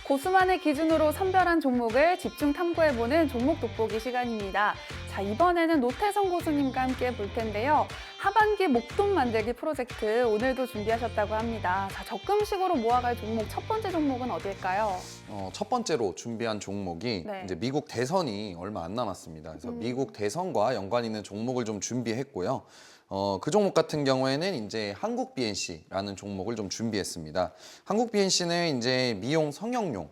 고수만의 기준으로 선별한 종목을 집중 탐구해보는 종목 돋보기 시간입니다. 자, 이번에는 노태성 고수님과 함께 볼 텐데요. 하반기 목돈 만들기 프로젝트 오늘도 준비하셨다고 합니다. 자, 적금식으로 모아갈 종목 첫 번째 종목은 어딜까요? 첫 번째로 준비한 종목이 네. 이제 미국 대선이 얼마 안 남았습니다. 그래서 미국 대선과 연관 있는 종목을 좀 준비했고요. 그 종목 같은 경우에는 이제 한국 BNC라는 종목을 좀 준비했습니다. 한국 BNC는 이제 미용 성형용,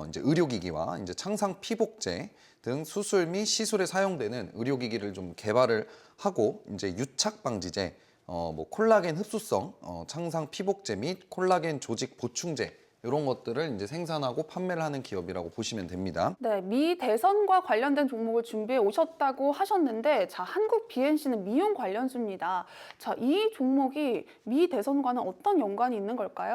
이제 의료기기와 이제 창상 피복제 등 수술 및 시술에 사용되는 의료기기를 좀 개발을 하고 이제 유착 방지제, 뭐 콜라겐 흡수성, 창상 피복제 및 콜라겐 조직 보충제 이런 것들을 이제 생산하고 판매를 하는 기업이라고 보시면 됩니다. 네, 미 대선과 관련된 종목을 준비해 오셨다고 하셨는데, 자, 한국 BNC는 미용 관련주입니다. 자, 이 종목이 미 대선과는 어떤 연관이 있는 걸까요?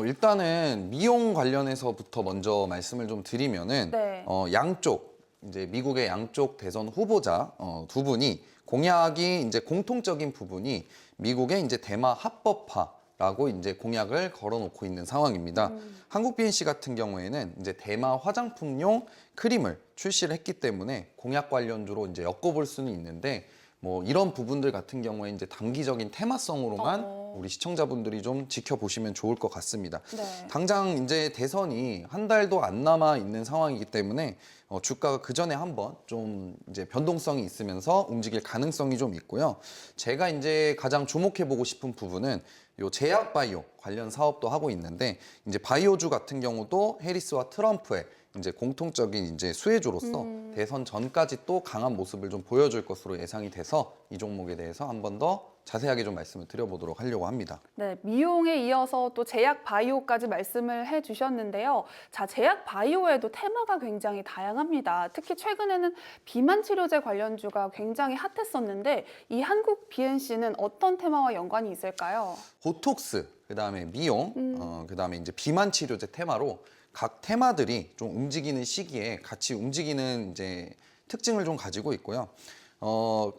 일단은 미용 관련해서부터 먼저 말씀을 좀 드리면은 네. 양쪽 이제 미국의 양쪽 대선 후보자 두 분이 공약이 이제 공통적인 부분이 미국의 이제 대마 합법화라고 이제 공약을 걸어놓고 있는 상황입니다. 한국 BNC 같은 경우에는 이제 대마 화장품용 크림을 출시를 했기 때문에 공약 관련주로 이제 엮어볼 수는 있는데 뭐 이런 부분들 같은 경우에 이제 단기적인 테마성으로만 우리 시청자분들이 좀 지켜보시면 좋을 것 같습니다. 네. 당장 이제 대선이 한 달도 안 남아 있는 상황이기 때문에 주가가 그 전에 한번 좀 이제 변동성이 있으면서 움직일 가능성이 좀 있고요. 제가 이제 가장 주목해 보고 싶은 부분은 요 제약 바이오 관련 사업도 하고 있는데 이제 바이오주 같은 경우도 해리스와 트럼프의 이제 공통적인 이제 수혜주로서 대선 전까지 또 강한 모습을 좀 보여줄 것으로 예상이 돼서 이 종목에 대해서 한 번 더 자세하게 좀 말씀을 드려보도록 하려고 합니다. 네, 미용에 이어서 또 제약 바이오까지 말씀을 해주셨는데요. 자, 제약 바이오에도 테마가 굉장히 다양합니다. 특히 최근에는 비만 치료제 관련주가 굉장히 핫했었는데 이 한국 BNC는 어떤 테마와 연관이 있을까요? 보톡스, 그다음에 미용, 그다음에 이제 비만 치료제 테마로 각 테마들이 좀 움직이는 시기에 같이 움직이는 이제 특징을 좀 가지고 있고요.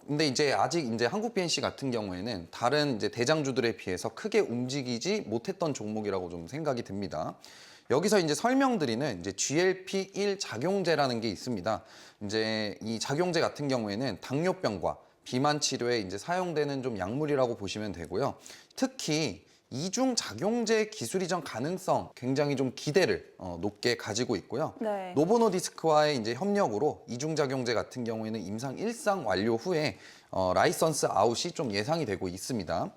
근데 이제 아직 이제 한국 BNC 같은 경우에는 다른 이제 대장주들에 비해서 크게 움직이지 못했던 종목이라고 좀 생각이 듭니다. 여기서 이제 설명드리는 이제 GLP-1 작용제라는 게 있습니다. 이제 이 작용제 같은 경우에는 당뇨병과 비만 치료에 이제 사용되는 좀 약물이라고 보시면 되고요. 특히 이중 작용제 기술 이전 가능성 굉장히 좀 기대를 높게 가지고 있고요. 네. 노보노디스크와의 이제 협력으로 이중 작용제 같은 경우에는 임상 1상 완료 후에 라이선스 아웃이 좀 예상이 되고 있습니다.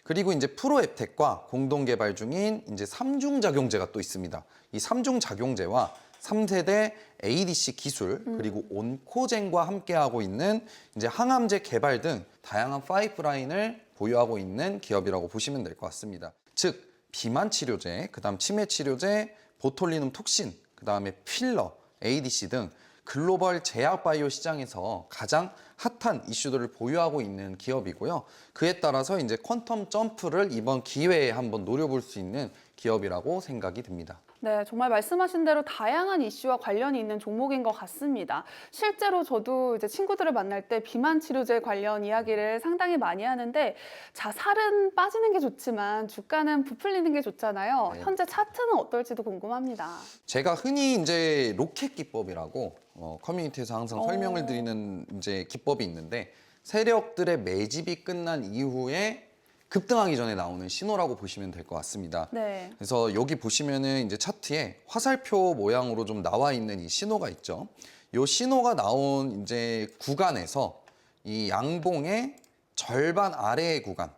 그리고 이제 프로앱텍과 공동 개발 중인 이제 3중 작용제가 또 있습니다. 이 3중 작용제와 3세대 ADC 기술 그리고 온코젠과 함께하고 있는 이제 항암제 개발 등 다양한 파이프라인을 보유하고 있는 기업이라고 보시면 될 것 같습니다. 즉 비만 치료제, 그다음 치매 치료제, 보톨리눔 톡신, 그다음에 필러, ADC 등 글로벌 제약 바이오 시장에서 가장 핫한 이슈들을 보유하고 있는 기업이고요. 그에 따라서 이제 퀀텀 점프를 이번 기회에 한번 노려볼 수 있는 기업이라고 생각이 듭니다. 네, 정말 말씀하신 대로 다양한 이슈와 관련이 있는 종목인 것 같습니다. 실제로 저도 이제 친구들을 만날 때 비만 치료제 관련 이야기를 상당히 많이 하는데, 자, 살은 빠지는 게 좋지만 주가는 부풀리는 게 좋잖아요. 네. 현재 차트는 어떨지도 궁금합니다. 제가 흔히 이제 로켓 기법이라고 커뮤니티에서 항상 설명을 드리는 이제 기법이 있는데 세력들의 매집이 끝난 이후에 급등하기 전에 나오는 신호라고 보시면 될 것 같습니다. 네. 그래서 여기 보시면은 이제 차트에 화살표 모양으로 좀 나와 있는 이 신호가 있죠. 이 신호가 나온 이제 구간에서 이 양봉의 절반 아래의 구간,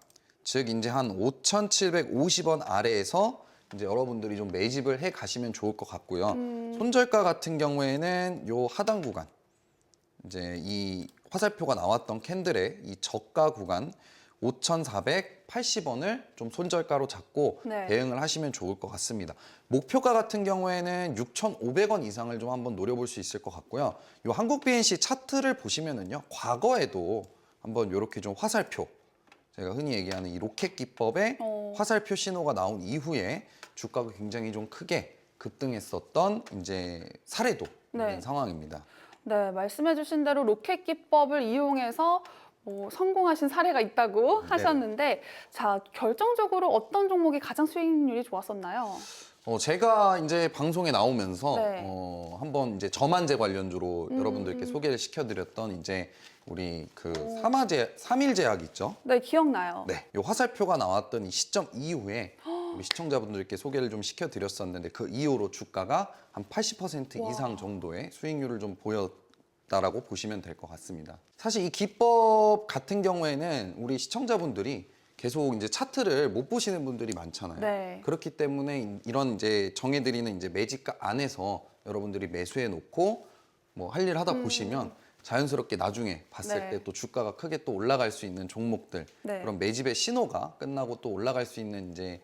즉 이제 한 5,750원 아래에서 이제 여러분들이 좀 매집을 해 가시면 좋을 것 같고요. 손절가 같은 경우에는 요 하단 구간, 이제 이 화살표가 나왔던 캔들의 이 저가 구간 5,480원을 좀 손절가로 잡고 네. 대응을 하시면 좋을 것 같습니다. 목표가 같은 경우에는 6,500원 이상을 좀 한번 노려볼 수 있을 것 같고요. 이 한국 BNC 차트를 보시면은요, 과거에도 한번 이렇게 좀 화살표, 제가 흔히 얘기하는 이 로켓 기법의 화살표 신호가 나온 이후에 주가가 굉장히 좀 크게 급등했었던 이제 사례도 네. 있는 상황입니다. 네, 말씀해주신 대로 로켓 기법을 이용해서 성공하신 사례가 있다고 하셨는데, 자, 결정적으로 어떤 종목이 가장 수익률이 좋았었나요? 제가 이제 방송에 나오면서 네. 한번 이제 저만제 관련주로 여러분들께 소개를 시켜드렸던 이제 우리 그 삼일제약 있죠? 네, 기억나요. 네, 요 화살표가 나왔던 이 시점 이후에 우리 시청자분들께 소개를 좀 시켜드렸었는데 그 이후로 주가가 한 80% 이상 정도의 수익률을 좀 보였다라고 보시면 될 것 같습니다. 사실 이 기법 같은 경우에는 우리 시청자분들이 계속 이제 차트를 못 보시는 분들이 많잖아요. 네. 그렇기 때문에 이런 이제 정해드리는 이제 매집가 안에서 여러분들이 매수해 놓고 뭐 할 일 하다 보시면 자연스럽게 나중에 봤을 네. 때 또 주가가 크게 또 올라갈 수 있는 종목들 네. 그런 매집의 신호가 끝나고 또 올라갈 수 있는 이제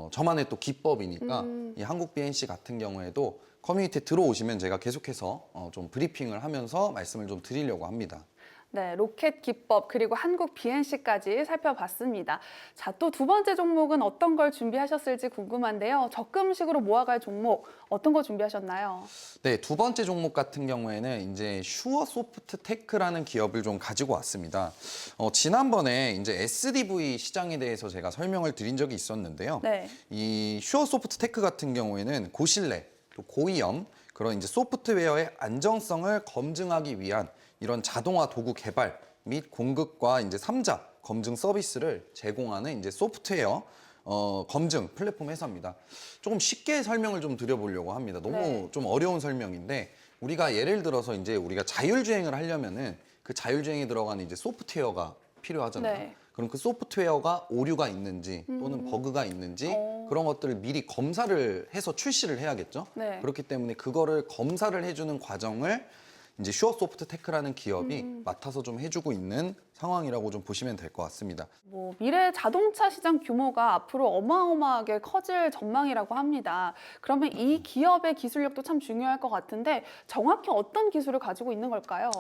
저만의 또 기법이니까 이 한국 BNC 같은 경우에도 커뮤니티에 들어오시면 제가 계속해서 좀 브리핑을 하면서 말씀을 좀 드리려고 합니다. 네, 로켓 기법 그리고 한국 BNC까지 살펴봤습니다. 자, 또 두 번째 종목은 어떤 걸 준비하셨을지 궁금한데요. 적금식으로 모아갈 종목 어떤 거 준비하셨나요? 네, 두 번째 종목 같은 경우에는 이제 슈어소프트테크라는 기업을 좀 가지고 왔습니다. 지난번에 이제 SDV 시장에 대해서 제가 설명을 드린 적이 있었는데요. 네. 이 슈어소프트테크 같은 경우에는 고신뢰, 또 고위험 그런 이제 소프트웨어의 안정성을 검증하기 위한 이런 자동화 도구 개발 및 공급과 이제 3자 검증 서비스를 제공하는 이제 소프트웨어 검증 플랫폼 회사입니다. 조금 쉽게 설명을 좀 드려보려고 합니다. 너무 네. 좀 어려운 설명인데 우리가 예를 들어서 이제 우리가 자율주행을 하려면은 그 자율주행에 들어가는 이제 소프트웨어가 필요하잖아요. 네. 그럼 그 소프트웨어가 오류가 있는지 또는 버그가 있는지 그런 것들을 미리 검사를 해서 출시를 해야겠죠. 네. 그렇기 때문에 그거를 검사를 해주는 과정을 이제 슈어소프트테크라는 기업이 맡아서 좀 해주고 있는 상황이라고 좀 보시면 될 것 같습니다. 뭐 미래 자동차 시장 규모가 앞으로 어마어마하게 커질 전망이라고 합니다. 그러면 이 기업의 기술력도 참 중요할 것 같은데 정확히 어떤 기술을 가지고 있는 걸까요?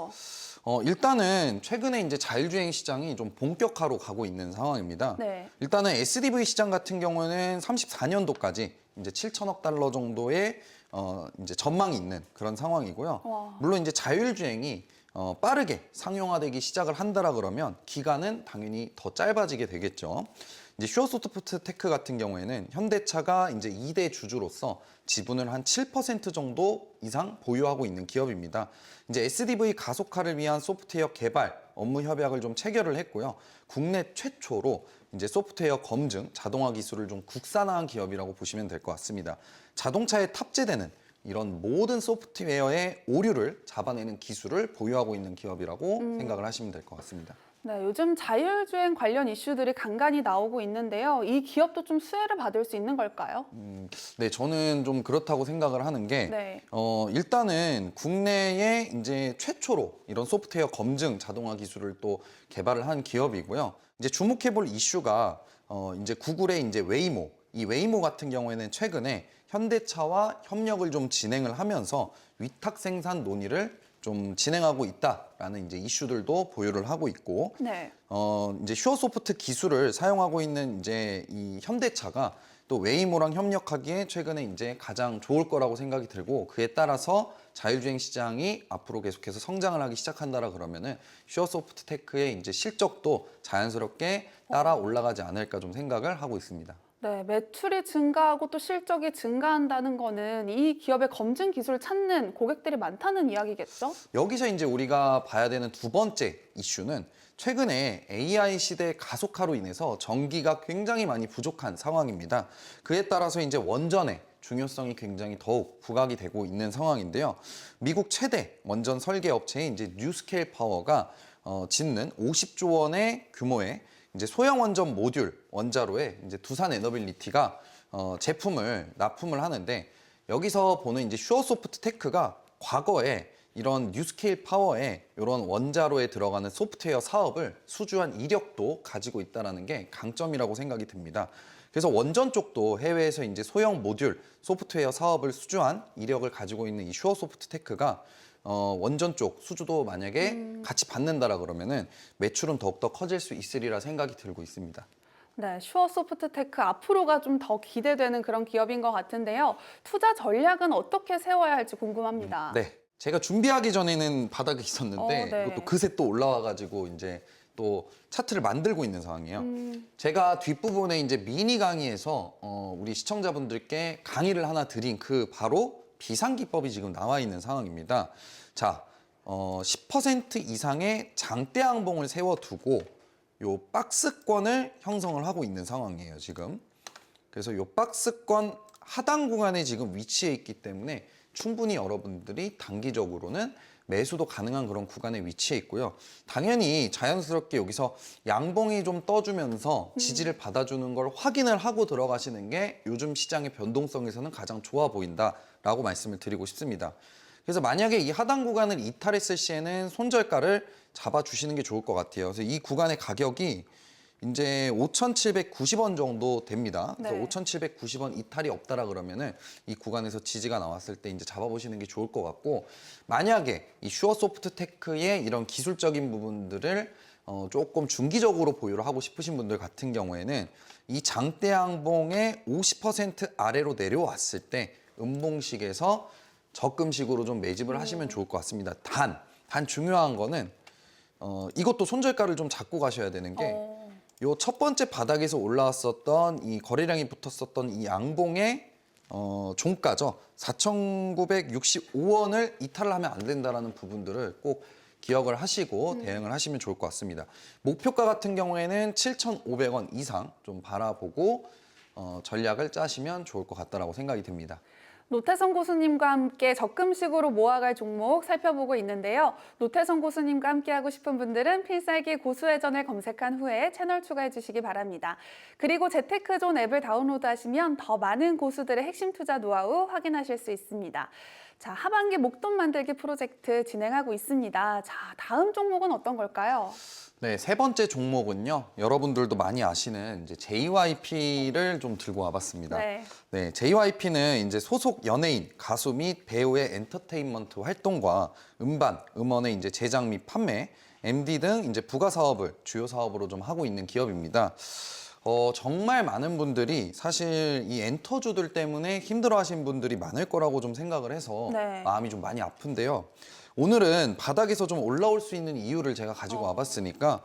일단은 최근에 이제 자율주행 시장이 좀 본격화로 가고 있는 상황입니다. 네. 일단은 SDV 시장 같은 경우는 34년도까지 이제 7천억 달러 정도의 이제 전망이 있는 그런 상황이고요. 와. 물론 이제 자율주행이 빠르게 상용화되기 시작을 한다라 그러면 기간은 당연히 더 짧아지게 되겠죠. 이제 슈어소프트테크 같은 경우에는 현대차가 이제 2대 주주로서 지분을 한 7% 정도 이상 보유하고 있는 기업입니다. 이제 SDV 가속화를 위한 소프트웨어 개발, 업무 협약을 좀 체결을 했고요. 국내 최초로 이제 소프트웨어 검증, 자동화 기술을 좀 국산화한 기업이라고 보시면 될 것 같습니다. 자동차에 탑재되는 이런 모든 소프트웨어의 오류를 잡아내는 기술을 보유하고 있는 기업이라고 생각을 하시면 될 것 같습니다. 네, 요즘 자율주행 관련 이슈들이 간간히 나오고 있는데요. 이 기업도 좀 수혜를 받을 수 있는 걸까요? 네, 저는 좀 그렇다고 생각을 하는 게, 네. 일단은 국내에 이제 최초로 이런 소프트웨어 검증 자동화 기술을 또 개발을 한 기업이고요. 이제 주목해볼 이슈가, 이제 구글의 이제 웨이모, 이 웨이모 같은 경우에는 최근에 현대차와 협력을 좀 진행을 하면서 위탁 생산 논의를 좀 진행하고 있다라는 이제 이슈들도 보유를 하고 있고, 네. 이제 슈어소프트 기술을 사용하고 있는 이제 이 현대차가 또 웨이모랑 협력하기에 최근에 이제 가장 좋을 거라고 생각이 들고 그에 따라서 자율주행 시장이 앞으로 계속해서 성장을 하기 시작한다라 그러면은 슈어소프트테크의 이제 실적도 자연스럽게 따라 올라가지 않을까 좀 생각을 하고 있습니다. 네, 매출이 증가하고 또 실적이 증가한다는 거는 이 기업의 검증 기술을 찾는 고객들이 많다는 이야기겠죠? 여기서 이제 우리가 봐야 되는 두 번째 이슈는 최근에 AI 시대 가속화로 인해서 전기가 굉장히 많이 부족한 상황입니다. 그에 따라서 이제 원전의 중요성이 굉장히 더욱 부각이 되고 있는 상황인데요. 미국 최대 원전 설계 업체인 이제 뉴스케일 파워가 짓는 50조 원의 규모의 이제 소형 원전 모듈 원자로에 이제 두산 에너빌리티가 제품을 납품을 하는데 여기서 보는 이제 슈어소프트테크가 과거에 이런 뉴스케일 파워에 이런 원자로에 들어가는 소프트웨어 사업을 수주한 이력도 가지고 있다는 게 강점이라고 생각이 듭니다. 그래서 원전 쪽도 해외에서 이제 소형 모듈 소프트웨어 사업을 수주한 이력을 가지고 있는 이 슈어소프트테크가 원전 쪽 수주도 만약에 같이 받는다라 그러면은 매출은 더욱더 커질 수 있으리라 생각이 들고 있습니다. 네, 슈어소프트테크 앞으로가 좀 더 기대되는 그런 기업인 것 같은데요. 투자 전략은 어떻게 세워야 할지 궁금합니다. 네. 제가 준비하기 전에는 바닥에 있었는데 네. 이것도 그새 또 올라와가지고 이제 또 차트를 만들고 있는 상황이에요. 제가 뒷부분에 이제 미니 강의에서 우리 시청자분들께 강의를 하나 드린 그 바로 비상기법이 지금 나와 있는 상황입니다. 자, 10% 이상의 장대 항봉을 세워두고 요 박스권을 형성을 하고 있는 상황이에요, 지금. 그래서 요 박스권 하단 구간에 지금 위치해 있기 때문에 충분히 여러분들이 단기적으로는 매수도 가능한 그런 구간에 위치해 있고요. 당연히 자연스럽게 여기서 양봉이 좀 떠주면서 지지를 받아주는 걸 확인을 하고 들어가시는 게 요즘 시장의 변동성에서는 가장 좋아 보인다라고 말씀을 드리고 싶습니다. 그래서 만약에 이 하단 구간을 이탈했을 시에는 손절가를 잡아주시는 게 좋을 것 같아요. 그래서 이 구간의 가격이 이제 5,790원 정도 됩니다. 그래서 네. 5,790원 이탈이 없다라 그러면은 이 구간에서 지지가 나왔을 때 이제 잡아보시는 게 좋을 것 같고, 만약에 이 슈어소프트테크의 이런 기술적인 부분들을 조금 중기적으로 보유를 하고 싶으신 분들 같은 경우에는 이 장대 양봉의 50% 아래로 내려왔을 때 음봉식에서 적금식으로 좀 매집을 하시면 좋을 것 같습니다. 단 중요한 거는 이것도 손절가를 좀 잡고 가셔야 되는 게 요 첫 번째 바닥에서 올라왔었던 이 거래량이 붙었었던 이 양봉의 종가죠. 4,965원을 이탈을 하면 안 된다라는 부분들을 꼭 기억을 하시고 대응을 하시면 좋을 것 같습니다. 목표가 같은 경우에는 7,500원 이상 좀 바라보고 전략을 짜시면 좋을 것 같다라고 생각이 듭니다. 노태성 고수님과 함께 적금식으로 모아갈 종목 살펴보고 있는데요. 노태성 고수님과 함께하고 싶은 분들은 필살기 고수회전을 검색한 후에 채널 추가해 주시기 바랍니다. 그리고 재테크존 앱을 다운로드하시면 더 많은 고수들의 핵심 투자 노하우 확인하실 수 있습니다. 자, 하반기 목돈 만들기 프로젝트 진행하고 있습니다. 자, 다음 종목은 어떤 걸까요? 네, 세 번째 종목은요. 여러분들도 많이 아시는 이제 JYP를 좀 들고 와봤습니다. 네, JYP는 이제 소속 연예인, 가수 및 배우의 엔터테인먼트 활동과 음반, 음원의 이제 제작 및 판매, MD 등 이제 부가 사업을 주요 사업으로 좀 하고 있는 기업입니다. 정말 많은 분들이 사실 이 엔터주들 때문에 힘들어하신 분들이 많을 거라고 좀 생각을 해서 네. 마음이 좀 많이 아픈데요. 오늘은 바닥에서 좀 올라올 수 있는 이유를 제가 가지고 와봤으니까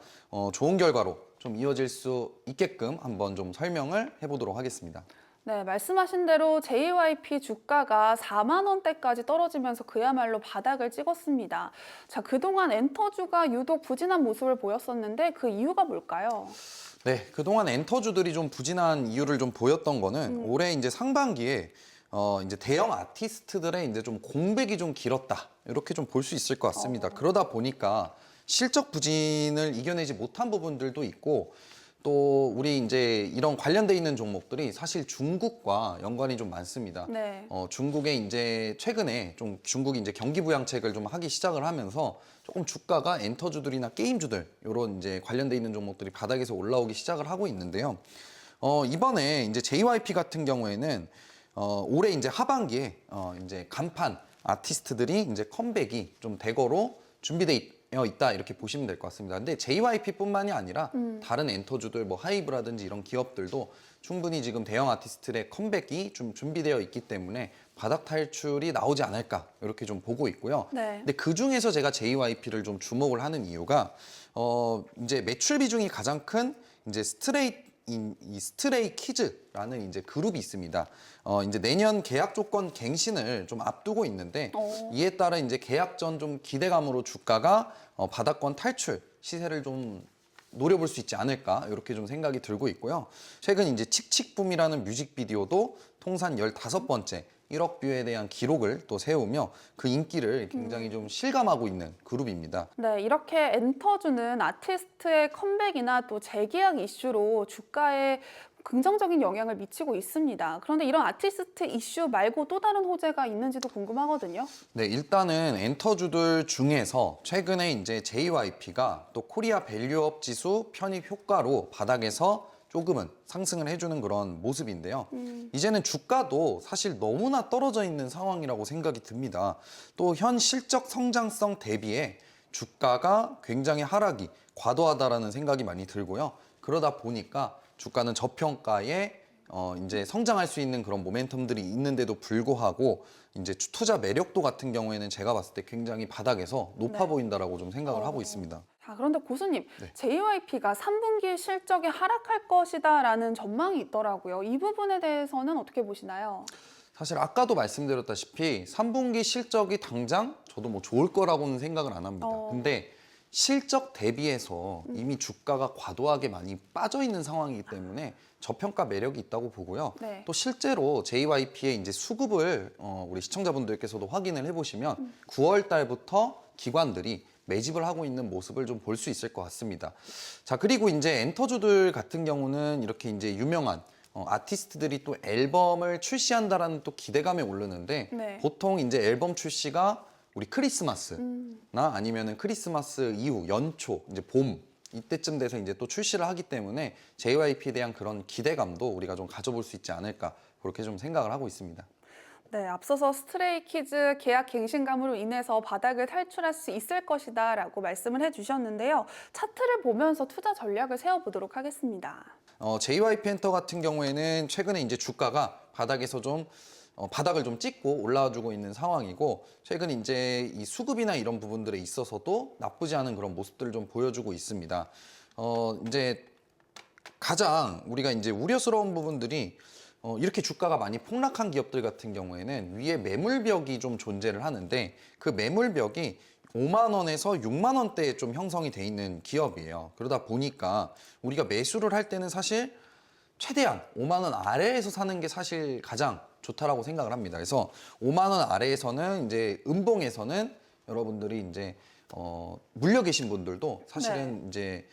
좋은 결과로 좀 이어질 수 있게끔 한번 좀 설명을 해보도록 하겠습니다. 네, 말씀하신 대로 JYP 주가가 4만 원대까지 떨어지면서 그야말로 바닥을 찍었습니다. 자, 그동안 엔터주가 유독 부진한 모습을 보였었는데 그 이유가 뭘까요? 네, 그동안 엔터주들이 좀 부진한 이유를 좀 보였던 거는 올해 이제 상반기에 이제 대형 아티스트들의 이제 좀 공백이 좀 길었다. 이렇게 좀 볼 수 있을 것 같습니다. 그러다 보니까 실적 부진을 이겨내지 못한 부분들도 있고, 또 우리 이제 이런 관련돼 있는 종목들이 사실 중국과 연관이 좀 많습니다. 네. 중국에 이제 최근에 좀 중국이 이제 경기 부양책을 좀 하기 시작을 하면서 조금 주가가 엔터주들이나 게임주들 이런 이제 관련돼 있는 종목들이 바닥에서 올라오기 시작을 하고 있는데요. 이번에 이제 JYP 같은 경우에는 올해 이제 하반기에 이제 간판 아티스트들이 이제 컴백이 좀 대거로 준비돼 있다 이렇게 보시면 될 것 같습니다. 근데 JYP뿐만이 아니라 다른 엔터주들 뭐 하이브라든지 이런 기업들도 충분히 지금 대형 아티스트의 컴백이 좀 준비되어 있기 때문에 바닥 탈출이 나오지 않을까 이렇게 좀 보고 있고요. 네. 근데 그 중에서 제가 JYP를 좀 주목을 하는 이유가 이제 매출 비중이 가장 큰 이제 이 스트레이 키즈라는 이제 그룹이 있습니다. 이제 내년 계약 조건 갱신을 좀 앞두고 있는데 이에 따라 이제 계약 전 좀 기대감으로 주가가 바닥권 탈출 시세를 좀 노려볼 수 있지 않을까 이렇게 좀 생각이 들고 있고요. 최근 이제 칙칙붐이라는 뮤직비디오도 통산 15번째 1억 뷰에 대한 기록을 또 세우며 그 인기를 굉장히 좀 실감하고 있는 그룹입니다. 네, 이렇게 엔터주는 아티스트의 컴백이나 또 재계약 이슈로 주가에 긍정적인 영향을 미치고 있습니다. 그런데 이런 아티스트 이슈 말고 또 다른 호재가 있는지도 궁금하거든요. 네, 일단은 엔터주들 중에서 최근에 이제 JYP가 또 코리아 밸류업 지수 편입 효과로 바닥에서 조금은 상승을 해주는 그런 모습인데요. 이제는 주가도 사실 너무나 떨어져 있는 상황이라고 생각이 듭니다. 또 현 실적 성장성 대비에 주가가 굉장히 하락이 과도하다라는 생각이 많이 들고요. 그러다 보니까 주가는 저평가에 이제 성장할 수 있는 그런 모멘텀들이 있는데도 불구하고 이제 투자 매력도 같은 경우에는 제가 봤을 때 굉장히 바닥에서 높아 네. 보인다라고 좀 생각을 하고 있습니다. 자, 그런데 고수님, 네. JYP가 3분기 실적이 하락할 것이다라는 전망이 있더라고요. 이 부분에 대해서는 어떻게 보시나요? 사실 아까도 말씀드렸다시피 3분기 실적이 당장 저도 뭐 좋을 거라고는 생각을 안 합니다. 근데 실적 대비해서 이미 주가가 과도하게 많이 빠져 있는 상황이기 때문에 저평가 매력이 있다고 보고요. 네. 또 실제로 JYP의 이제 수급을 우리 시청자분들께서도 확인을 해보시면 9월 달부터 기관들이 매집을 하고 있는 모습을 좀 볼 수 있을 것 같습니다. 자, 그리고 이제 엔터주들 같은 경우는 이렇게 이제 유명한 아티스트들이 또 앨범을 출시한다라는 또 기대감에 오르는데 네. 보통 이제 앨범 출시가 우리 크리스마스나 아니면은 크리스마스 이후 연초 이제 봄 이때쯤 돼서 이제 또 출시를 하기 때문에 JYP에 대한 그런 기대감도 우리가 좀 가져볼 수 있지 않을까 그렇게 좀 생각을 하고 있습니다. 네, 앞서서 스트레이키즈 계약 갱신감으로 인해서 바닥을 탈출할 수 있을 것이다라고 말씀을 해주셨는데요. 차트를 보면서 투자 전략을 세워보도록 하겠습니다. JYP 엔터 같은 경우에는 최근에 이제 주가가 바닥에서 좀 바닥을 좀 찍고 올라와주고 있는 상황이고 최근 이제 이 수급이나 이런 부분들에 있어서도 나쁘지 않은 그런 모습들을 좀 보여주고 있습니다. 이제 가장 우리가 이제 우려스러운 부분들이 이렇게 주가가 많이 폭락한 기업들 같은 경우에는 위에 매물벽이 좀 존재를 하는데 그 매물벽이 5만 원에서 6만 원대에 좀 형성이 돼 있는 기업이에요. 그러다 보니까 우리가 매수를 할 때는 사실 최대한 5만 원 아래에서 사는 게 사실 가장 좋다라고 생각을 합니다. 그래서 5만 원 아래에서는 이제 음봉에서는 여러분들이 이제 물려 계신 분들도 사실은 이제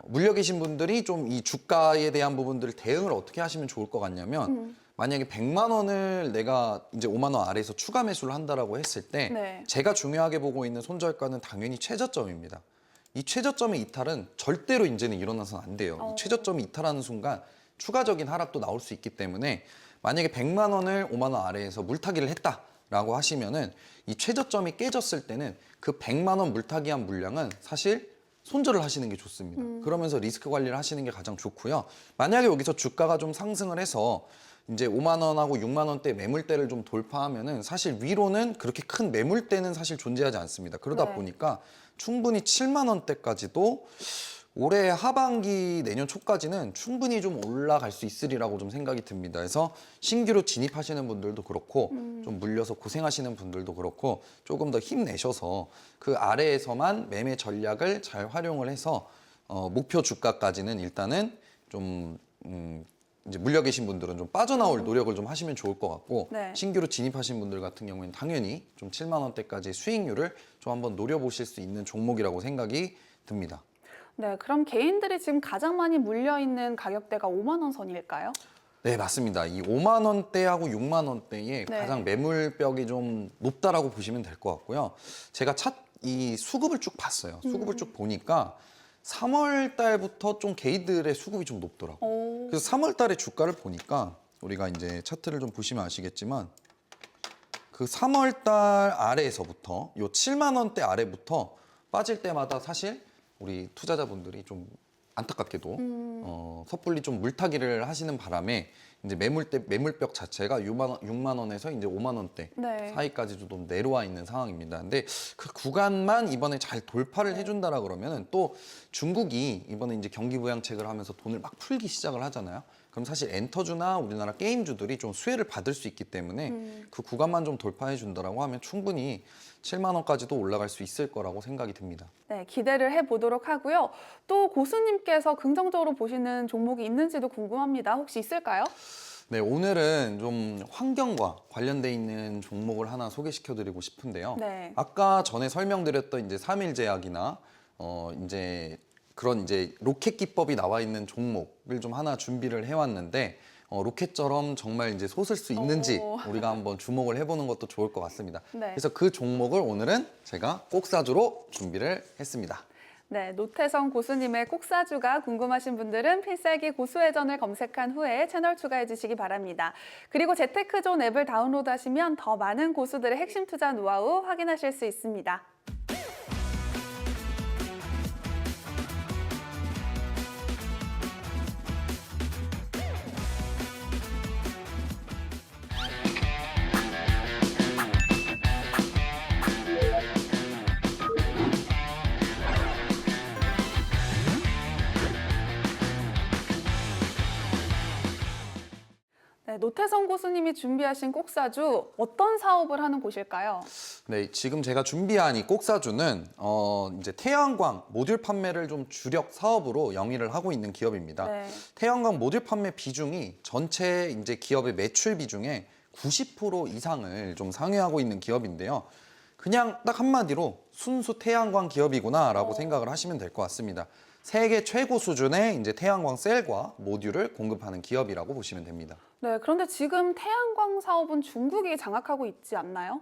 물려 계신 분들이 좀 이 주가에 대한 부분들을 대응을 어떻게 하시면 좋을 것 같냐면 만약에 100만 원을 내가 이제 5만 원 아래에서 추가 매수를 한다라고 했을 때 네. 제가 중요하게 보고 있는 손절가는 당연히 최저점입니다. 이 최저점의 이탈은 절대로 이제는 일어나서는 안 돼요. 이 최저점이 이탈하는 순간 추가적인 하락도 나올 수 있기 때문에 만약에 100만 원을 5만 원 아래에서 물타기를 했다라고 하시면은 이 최저점이 깨졌을 때는 그 100만 원 물타기한 물량은 사실 손절을 하시는 게 좋습니다. 그러면서 리스크 관리를 하시는 게 가장 좋고요. 만약에 여기서 주가가 좀 상승을 해서 이제 5만 원하고 6만 원대 매물대를 좀 돌파하면은 사실 위로는 그렇게 큰 매물대는 사실 존재하지 않습니다. 그러다 네. 보니까 충분히 7만 원대까지도 올해 하반기 내년 초까지는 충분히 좀 올라갈 수 있으리라고 좀 생각이 듭니다. 그래서 신규로 진입하시는 분들도 그렇고 좀 물려서 고생하시는 분들도 그렇고 조금 더 힘내셔서 그 아래에서만 매매 전략을 잘 활용을 해서 목표 주가까지는 일단은 좀 이제 물려 계신 분들은 좀 빠져나올 노력을 좀 하시면 좋을 것 같고 네. 신규로 진입하신 분들 같은 경우에는 당연히 좀 7만 원대까지 수익률을 좀 한번 노려보실 수 있는 종목이라고 생각이 듭니다. 네, 그럼 개인들이 지금 가장 많이 물려있는 가격대가 5만 원 선일까요? 네, 맞습니다. 이 5만 원대하고 6만 원대의 네. 가장 매물벽이 좀 높다라고 보시면 될 것 같고요. 제가 이 수급을 쭉 봤어요. 수급을 쭉 보니까 3월 달부터 좀 개인들의 수급이 좀 높더라고요. 그래서 3월 달에 주가를 보니까 우리가 이제 차트를 좀 보시면 아시겠지만 그 3월 달 아래에서부터 요 7만 원대 아래부터 빠질 때마다 사실 우리 투자자분들이 좀 안타깝게도 섣불리 좀 물타기를 하시는 바람에 이제 매물벽 자체가 6만 원에서 이제 5만 원대 네. 사이까지도 좀 내려와 있는 상황입니다. 근데 그 구간만 이번에 잘 돌파를 해준다라 그러면은 또 중국이 이번에 이제 경기 부양책을 하면서 돈을 막 풀기 시작을 하잖아요. 그럼 사실 엔터주나 우리나라 게임주들이 좀 수혜를 받을 수 있기 때문에 그 구간만 좀 돌파해 준다라고 하면 충분히 7만 원까지도 올라갈 수 있을 거라고 생각이 듭니다. 네, 기대를 해보도록 하고요. 또 고수님께서 긍정적으로 보시는 종목이 있는지도 궁금합니다. 혹시 있을까요? 네, 오늘은 좀 환경과 관련돼 있는 종목을 하나 소개시켜드리고 싶은데요. 네. 아까 전에 설명드렸던 이제 3일제약이나 이제 그런 이제 로켓 기법이 나와 있는 종목을 좀 하나 준비를 해왔는데 로켓처럼 정말 이제 솟을 수 있는지 우리가 한번 주목을 해보는 것도 좋을 것 같습니다. 네. 그래서 그 종목을 오늘은 제가 꼭사주로 준비를 했습니다. 네, 노태성 고수님의 꼭사주가 궁금하신 분들은 필살기 고수회전을 검색한 후에 채널 추가해 주시기 바랍니다. 그리고 재테크존 앱을 다운로드하시면 더 많은 고수들의 핵심 투자 노하우 확인하실 수 있습니다. 네, 노태성 고수님이 준비하신 꼭사주 어떤 사업을 하는 곳일까요? 네, 지금 제가 준비한 이 꼭사주는 이제 태양광 모듈 판매를 좀 주력 사업으로 영위를 하고 있는 기업입니다. 네. 태양광 모듈 판매 비중이 전체 이제 기업의 매출 비중의 90% 이상을 좀 상회하고 있는 기업인데요. 그냥 딱 한마디로 순수 태양광 기업이구나라고 생각을 하시면 될 것 같습니다. 세계 최고 수준의 이제 태양광 셀과 모듈을 공급하는 기업이라고 보시면 됩니다. 네, 그런데 지금 태양광 사업은 중국이 장악하고 있지 않나요?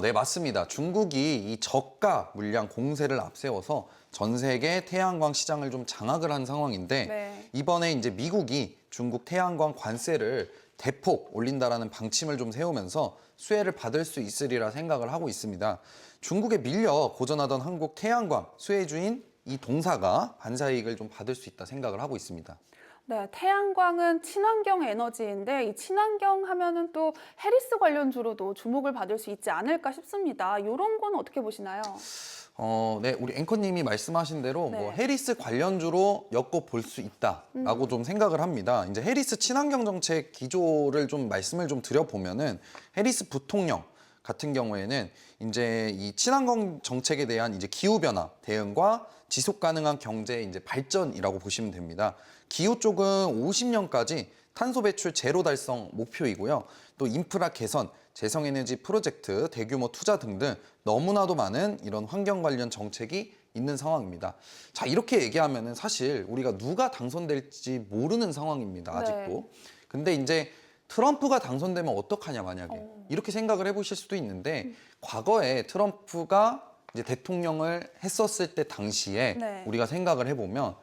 네, 맞습니다. 중국이 이 저가 물량 공세를 앞세워서 전 세계 태양광 시장을 좀 장악을 한 상황인데 네. 이번에 이제 미국이 중국 태양광 관세를 대폭 올린다라는 방침을 좀 세우면서 수혜를 받을 수 있으리라 생각을 하고 있습니다. 중국에 밀려 고전하던 한국 태양광 수혜주인 이 동사가 반사이익을 좀 받을 수 있다 생각을 하고 있습니다. 네, 태양광은 친환경 에너지인데 이 친환경 하면은 또 해리스 관련주로도 주목을 받을 수 있지 않을까 싶습니다. 이런 건 어떻게 보시나요? 네, 우리 앵커님이 말씀하신 대로 네. 뭐 해리스 관련주로 엮어 볼 수 있다라고 좀 생각을 합니다. 이제 해리스 친환경 정책 기조를 좀 말씀을 좀 드려보면은 해리스 부통령 같은 경우에는 이제 이 친환경 정책에 대한 이제 기후 변화 대응과 지속 가능한 경제 이제 발전이라고 보시면 됩니다. 기후 쪽은 50년까지 탄소 배출 제로 달성 목표이고요. 또 인프라 개선, 재생에너지 프로젝트, 대규모 투자 등등 너무나도 많은 이런 환경 관련 정책이 있는 상황입니다. 자, 이렇게 얘기하면은 사실 우리가 누가 당선될지 모르는 상황입니다. 아직도. 네. 근데 이제 트럼프가 당선되면 어떡하냐 만약에 이렇게 생각을 해보실 수도 있는데 과거에 트럼프가 이제 대통령을 했었을 때 당시에 네. 우리가 생각을 해보면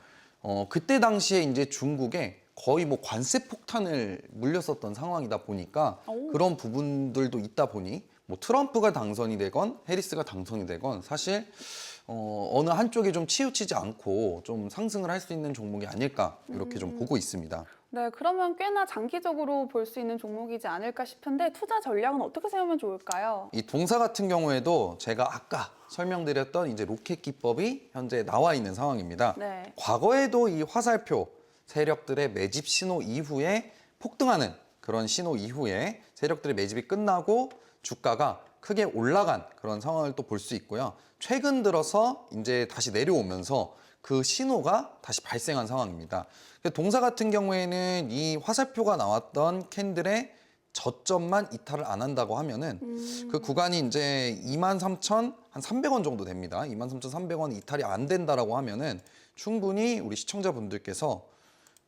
그때 당시에 이제 중국에 거의 뭐 관세 폭탄을 물렸었던 상황이다 보니까 오. 그런 부분들도 있다 보니 뭐 트럼프가 당선이 되건 해리스가 당선이 되건 사실 어느 한쪽에 좀 치우치지 않고 좀 상승을 할 수 있는 종목이 아닐까 이렇게 좀 보고 있습니다. 네, 그러면 꽤나 장기적으로 볼 수 있는 종목이지 않을까 싶은데 투자 전략은 어떻게 세우면 좋을까요? 이 동사 같은 경우에도 제가 아까 설명드렸던 이제 로켓 기법이 현재 나와 있는 상황입니다. 네. 과거에도 이 화살표 세력들의 매집 신호 이후에 폭등하는 그런 신호 이후에 세력들의 매집이 끝나고 주가가 크게 올라간 그런 상황을 또 볼 수 있고요. 최근 들어서 이제 다시 내려오면서 그 신호가 다시 발생한 상황입니다. 동사 같은 경우에는 이 화살표가 나왔던 캔들의 저점만 이탈을 안 한다고 하면은 그 구간이 이제 23,300원 정도 됩니다. 23,300원 이탈이 안 된다라고 하면은 충분히 우리 시청자분들께서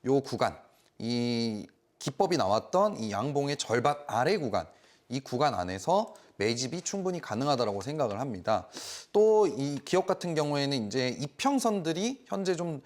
요 구간, 이 기법이 나왔던 이 양봉의 절반 아래 구간, 이 구간 안에서 매집이 충분히 가능하다고 생각을 합니다. 또 이 기업 같은 경우에는 이제 이평선들이 현재 좀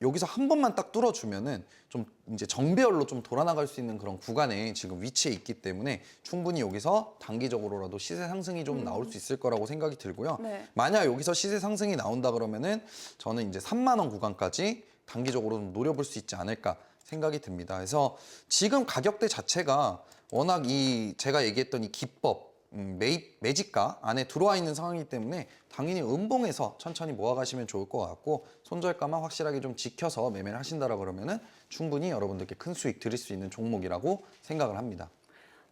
여기서 한 번만 딱 뚫어주면은 좀 이제 정배열로 좀 돌아나갈 수 있는 그런 구간에 지금 위치해 있기 때문에 충분히 여기서 단기적으로라도 시세 상승이 좀 나올 수 있을 거라고 생각이 들고요. 네. 만약 여기서 시세 상승이 나온다 그러면은 저는 이제 3만 원 구간까지 단기적으로 좀 노려볼 수 있지 않을까 생각이 듭니다. 그래서 지금 가격대 자체가 워낙 이 제가 얘기했던 이 기법 매집가 안에 들어와 있는 상황이기 때문에 당연히 음봉에서 천천히 모아가시면 좋을 것 같고 손절가만 확실하게 좀 지켜서 매매를 하신다라 그러면은 충분히 여러분들께 큰 수익 드릴 수 있는 종목이라고 생각을 합니다.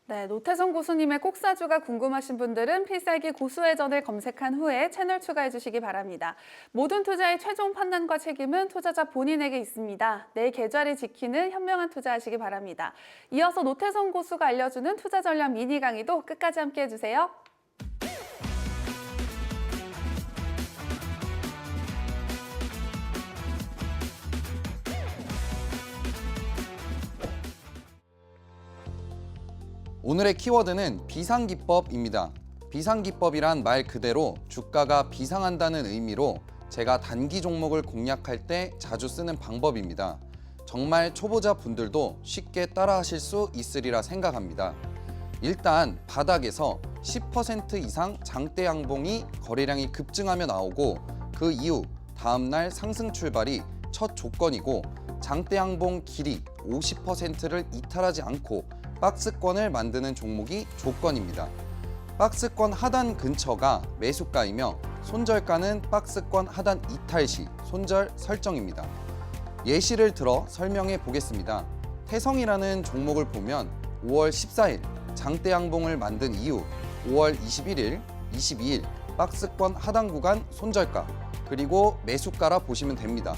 네, 노태성 고수님의 꼭사주가 궁금하신 분들은 필살기 고수회전을 검색한 후에 채널 추가해 주시기 바랍니다. 모든 투자의 최종 판단과 책임은 투자자 본인에게 있습니다. 내 계좌를 지키는 현명한 투자하시기 바랍니다. 이어서 노태성 고수가 알려주는 투자 전략 미니 강의도 끝까지 함께 해주세요. 오늘의 키워드는 비상기법입니다. 비상기법이란 말 그대로 주가가 비상한다는 의미로 제가 단기 종목을 공략할 때 자주 쓰는 방법입니다. 정말 초보자 분들도 쉽게 따라하실 수 있으리라 생각합니다. 일단 바닥에서 10% 이상 장대 양봉이 거래량이 급증하며 나오고 그 이후 다음날 상승 출발이 첫 조건이고 장대 양봉 길이 50%를 이탈하지 않고 박스권을 만드는 종목이 조건입니다. 박스권 하단 근처가 매수가이며 손절가는 박스권 하단 이탈 시 손절 설정입니다. 예시를 들어 설명해 보겠습니다. 태성이라는 종목을 보면 5월 14일 장대양봉을 만든 이후 5월 21일, 22일 박스권 하단 구간 손절가 그리고 매수가라 보시면 됩니다.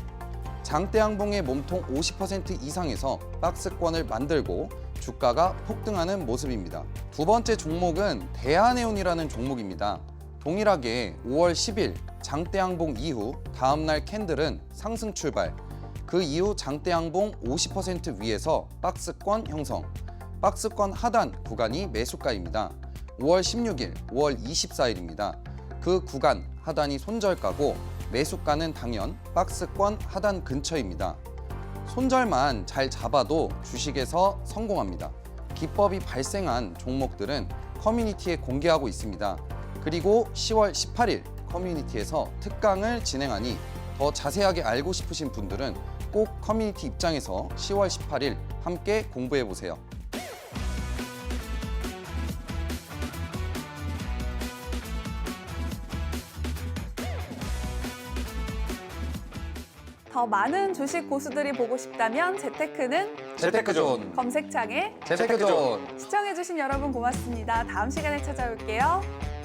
장대양봉의 몸통 50% 이상에서 박스권을 만들고 주가가 폭등하는 모습입니다. 두 번째 종목은 대한해운이라는 종목입니다. 동일하게 5월 10일 장대양봉 이후 다음날 캔들은 상승 출발. 그 이후 장대양봉 50% 위에서 박스권 형성. 박스권 하단 구간이 매수가입니다. 5월 16일, 5월 24일입니다. 그 구간 하단이 손절가고 매수가는 당연 박스권 하단 근처입니다. 손절만 잘 잡아도 주식에서 성공합니다. 기법이 발생한 종목들은 커뮤니티에 공개하고 있습니다. 그리고 10월 18일 커뮤니티에서 특강을 진행하니 더 자세하게 알고 싶으신 분들은 꼭 커뮤니티 입장에서 10월 18일 함께 공부해 보세요. 더 많은 주식 고수들이 보고 싶다면 재테크는 재테크존 검색창에 재테크존 시청해주신 여러분 고맙습니다. 다음 시간에 찾아올게요.